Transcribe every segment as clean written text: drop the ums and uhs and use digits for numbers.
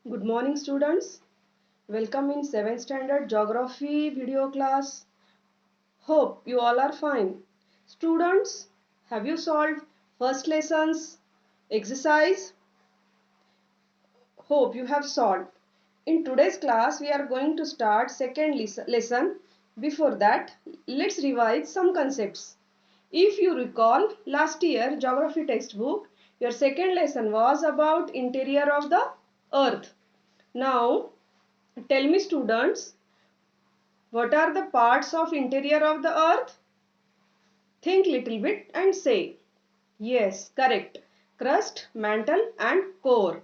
Good morning students. Welcome in 7th standard geography video class. Hope you all are fine. Students, have you solved first lesson's exercise? Hope you have solved. In today's class we are going to start second lesson. Before that, let's revise some concepts. If you recall, last year geography textbook, your second lesson was about interior of the earth. Now tell me students, what are the parts of interior of the earth? Think little bit and say. Yes, correct. Crust, mantle and core.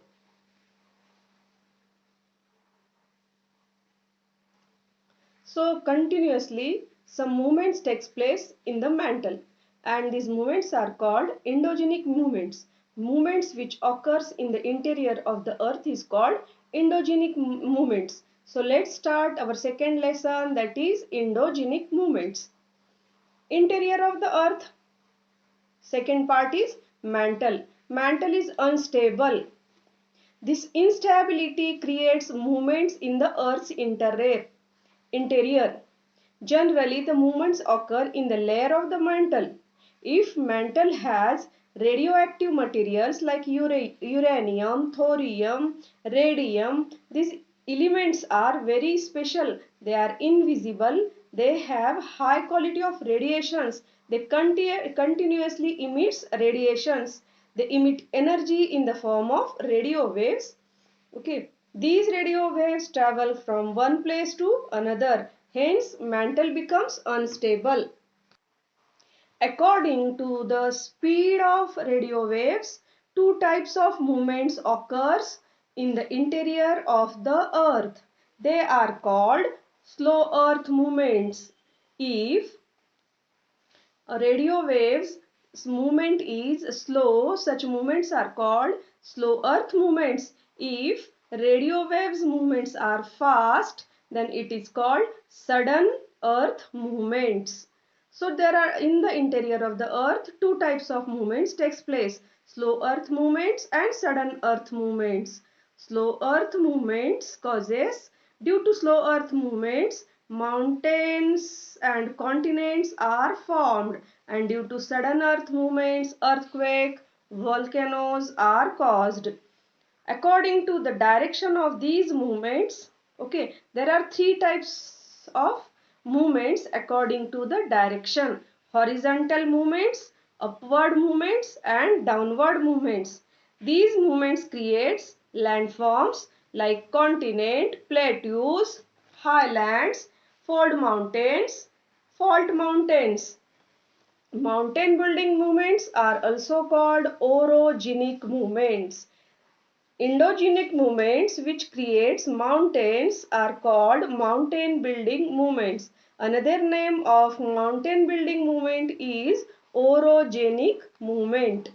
So continuously some movements takes place in the mantle, and these movements are called endogenic movements. Movements which occurs in the interior of the earth is called endogenic movements. So let's start our second lesson, that is endogenic movements. Interior of the earth. Second part is mantle. Mantle is unstable. This instability creates movements in the earth's interior. Generally, the movements occur in the layer of the mantle. If mantle has radioactive materials like uranium, thorium, radium, these elements are very special. They are invisible. They have high quality of radiations. They continuously emits radiations. They emit energy in the form of radio waves. Okay, these radio waves travel from one place to another. Hence, mantle becomes unstable. According to the speed of radio waves, two types of movements occurs in the interior of the earth. They are called slow earth movements. If a radio waves movement is slow, such movements are called slow earth movements. If radio waves movements are fast, then it is called sudden earth movements. So there are in the interior of the earth two types of movements takes place: slow earth movements and sudden earth movements. Slow earth movements causes, due to slow earth movements, mountains and continents are formed, and due to sudden earth movements, earthquake, volcanoes are caused. According to the direction of these movements, okay, there are three types of movements according to the direction: horizontal movements, upward movements and downward movements. These movements creates landforms like continent, plateaus, highlands, fault mountains. Mountain building movements are also called orogenic movements. Endogenic movements which creates mountains are called mountain building movements. Another name of mountain building movement is orogenic movement.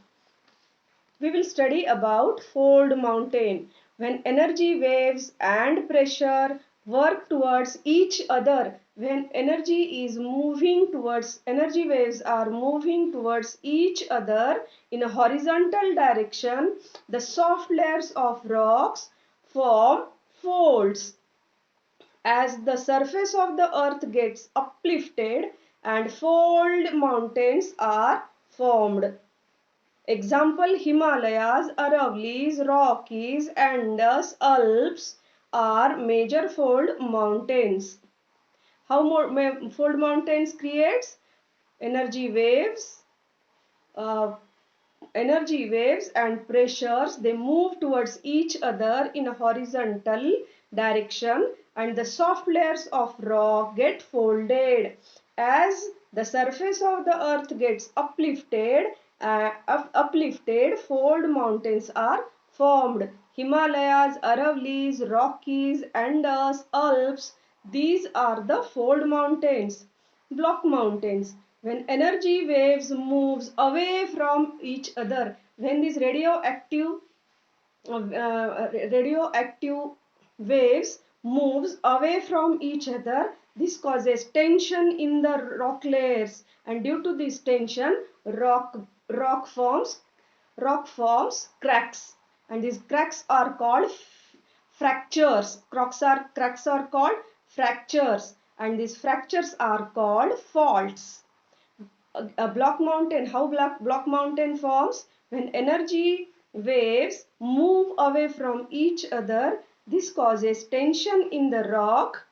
We will study about fold mountain. When energy waves and pressure work towards each other, when energy waves are moving towards each other in a horizontal direction, the soft layers of rocks form folds. As the surface of the earth gets uplifted, and fold mountains are formed. Example: Himalayas, Aravallis, Rockies, Andes, Alps are major fold mountains. How fold mountains creates? Energy waves, uh, energy waves and pressures, they move towards each other in a horizontal direction, and the soft layers of rock get folded. As the surface of the earth gets uplifted, fold mountains are formed. Himalayas, Aravallis, Rockies, Andes, Alps, these are the fold mountains. Block mountains: when energy waves moves away from each other, when these radioactive waves moves away from each other, this causes tension in the rock layers, and due to this tension, rock forms cracks, and these cracks are called fractures. Cracks are called fractures, and these fractures are called faults. A block mountain, how block mountain forms? When energy waves move away from each other, this causes tension in the rock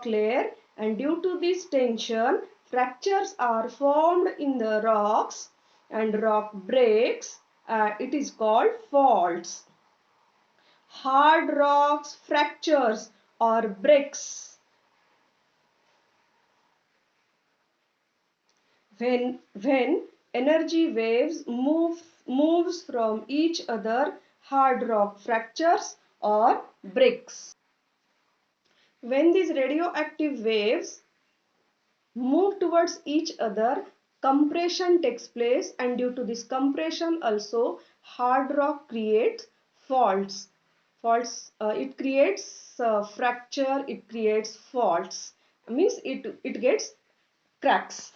layer, and due to this tension, fractures are formed in the rocks and rock breaks. It is called faults. Hard rocks, fractures or breaks. When energy waves moves from each other, hard rock fractures or breaks. When these radioactive waves move towards each other, compression takes place, and due to this compression also hard rock creates faults. It creates fracture, it creates faults, means it gets cracks.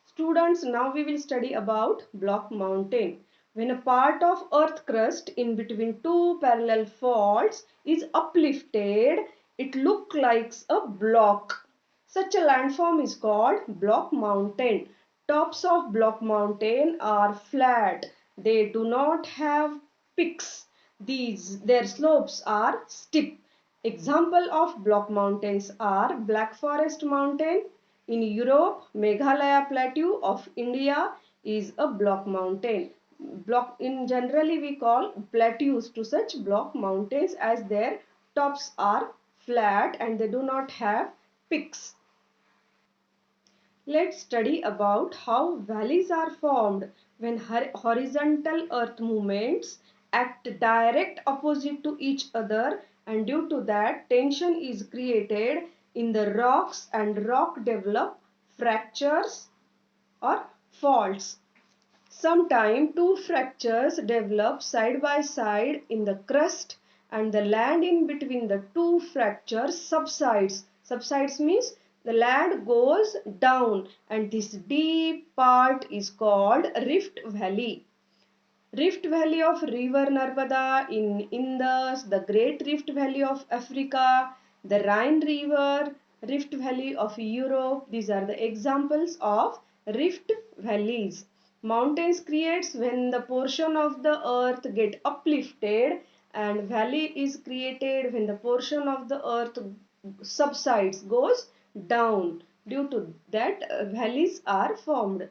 Students, now we will study about block mountain. When a part of earth crust in between two parallel faults is uplifted, it looks like a block. Such a landform is called block mountain. Tops of block mountain are flat. They do not have peaks. Their slopes are steep. Example of block mountains are Black Forest Mountain. In Europe, Meghalaya Plateau of India is a block mountain. In generally we call plateaus to such block mountains as their tops are flat and they do not have peaks. Let's study about how valleys are formed when horizontal earth movements act direct opposite to each other, and due to that tension is created in the rocks and rock develop fractures or faults. Sometimes two fractures develop side by side in the crust, and the land in between the two fractures subsides. Subsides means the land goes down, and this deep part is called Rift Valley. Rift Valley of River Narmada in Indus, the Great Rift Valley of Africa, the Rhine River, Rift Valley of Europe. These are the examples of rift valleys. Mountains creates when the portion of the earth get uplifted, and valley is created when the portion of the earth subsides, goes down. Due to that, valleys are formed.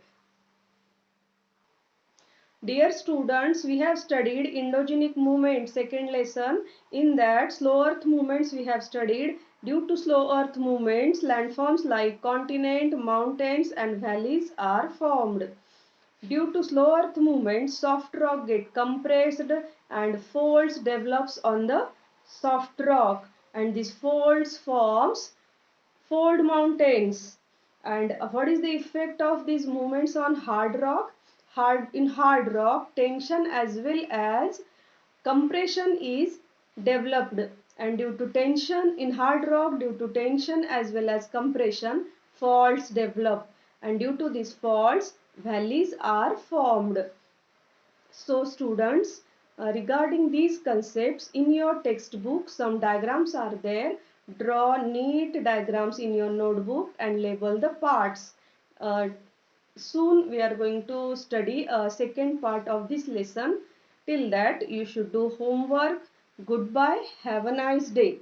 Dear students, we have studied endogenic movement, second lesson. In that, slow earth movements we have studied. Due to slow earth movements, landforms like continent, mountains and valleys are formed. Due to slow earth movements, soft rock get compressed and folds develops on the soft rock, and these folds forms fold mountains. And what is the effect of these movements on hard rock? In hard rock, tension as well as compression is developed, and due to tension in hard rock, due to tension as well as compression, faults develop, and due to these faults, valleys are formed. So students, regarding these concepts, in your textbook some diagrams are there. Draw neat diagrams in your notebook and label the parts. Soon we are going to study a second part of this lesson. Till that, you should do homework. Goodbye. Have a nice day.